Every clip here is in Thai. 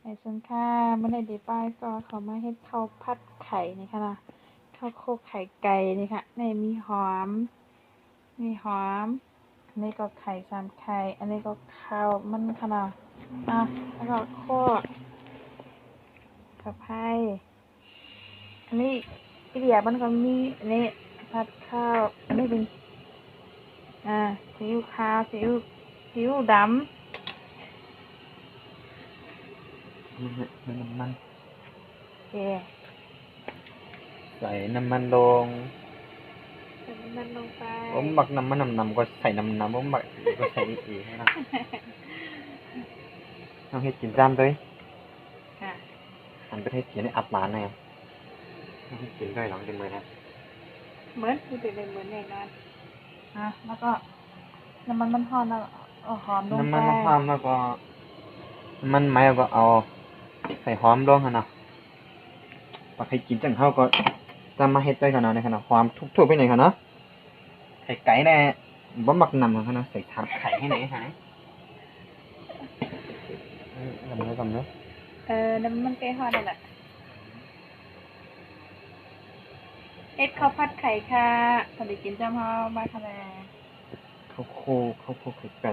ไอ้ส่วนค่าไม่ได้ดีป้ายก็เขามาเฮ็ดข้าวผัดไข่นี่ค่ะนะข้าวโคกไข่ไก่นี่ค่ะนี่มีหอมอันนี้ก็ไข่3 ไข่อันนี้ก็ข้าวมันค่ะนะแล้วก็โคกกะเพราอันนี้อีเดียมันก็มีอันนี้ผัดข้าวอันนี้เป็นซีอิ๊วขาวซีอิ๊วดำน้ำมันโอเคใส่น้ำมันลงใส่น้ำมันลงไปผมหมักน้ำมันน้ำก็ใส่น้ำผมหมักก็ใส่อีกนะต้องเฮ็ดกินจ้ำด้วยค่ะอันประเทศจีนนี่อัดหลานแน่ต้องเฮ็ดกินด้วยหลังกินมือนะเหมือนคือเป็นเหมือนแน่นอนแล้วก็น้ำมันหอมแล้วหอมลงไปน้ำมันมะพร้าวแล้วก็น้ำมันไม้ก็เอาใส่หอมลงนะปากให้กินจังเขาก็จะมาเฮ็ดด้วยกันนะในขณะความทุกๆไปไหนกันเนาะไข่ไก่แน่บ่หมักน้ำกันนะใส่ทานไข่ให้ไหนหายทำเนื้อน้ำมันไก่ทอดนั่นแหละเอ็ดข้าวผัดไข่ค่ะพอดีกินจ้ำเขามาคะแนนข้าวโคไข่ไก่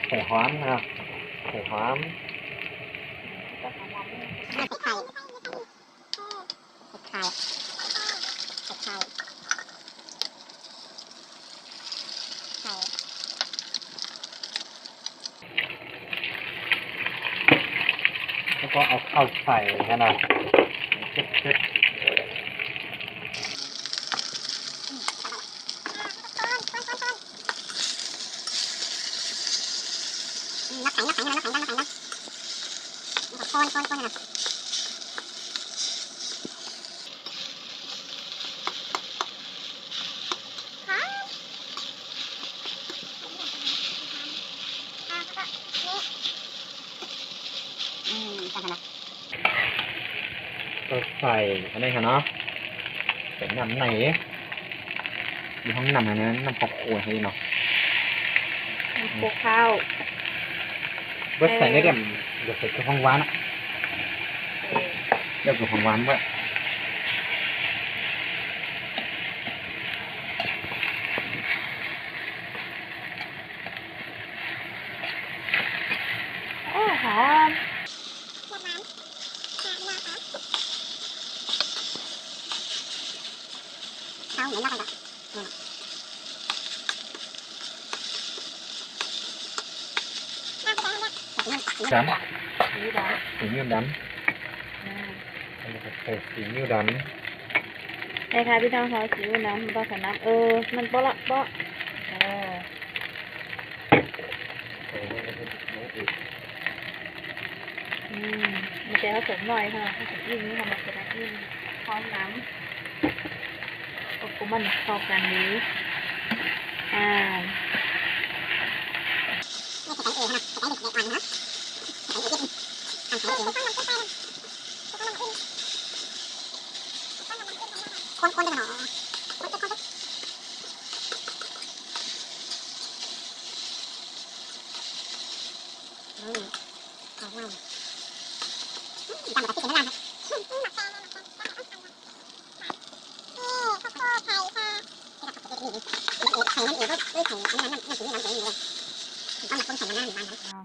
ไข่หอมนะครับไข่หอมแล้วก็เอาข้าวใส่กันนะเช็ดก็ใส่อันนี้ค่ะเนาะใส่น้ำไหนอยู่ห้องน้ำอันนี้น้ำปอกขวดให้เนาะโปข้าวเบิดใส่ได้เดี๋ยวใส่กระเพาะหวานอ่ะเดี๋ยวกระเพาะหวานไว้หอมดำสีนิ้วดำใส่สีนิ้วดำนี่ค่ะพี่น้องเขาสีน้ำปลาใส่น้ำมันเปาะละเปาะมันจะผสมหน่อยค่ะผสมยิ่งนี่ค่ะมันจะได้ยิ่งพร้อมน้ำก็มันเข้ากันดี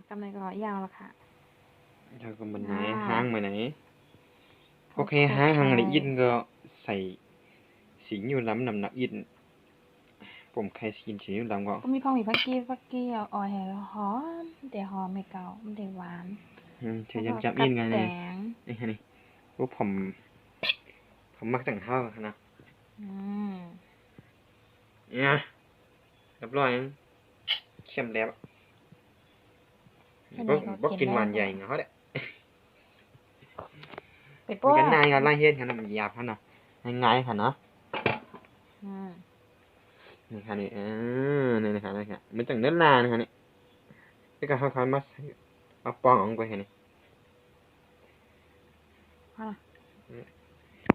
กำลังก็ยาวแล้วค่ะเธอก็มันไหนห้างมาไหนโอเคห้างอะไรยินก็ใส่สีนิ้วดำน้ำหนักยินผมใครกินสีนิ้วดำก็มีพองมีพักกี้อ่อยแห่หอมเดี๋ยวหอมไม่เก่ามันเดี๋ยวหวานเธอจำยินไงนี่นี่ว่าผมมักแต่งข้าวนะเนี่ยเรียบร้อยเข้มแล้วบอกกินหวานใหญ่เงาเด้เป็ดป้อกันนายกันไล่เฮ็ดกันมันหยาบขนาดง่ายๆค่ะเนาะนี่ค่ะนี่นี่นะคะนี่ค่ะมันตั้งเนื้อลานะคะนี่แล้วก็ค่อยๆมาปองออกไปค่ะนี่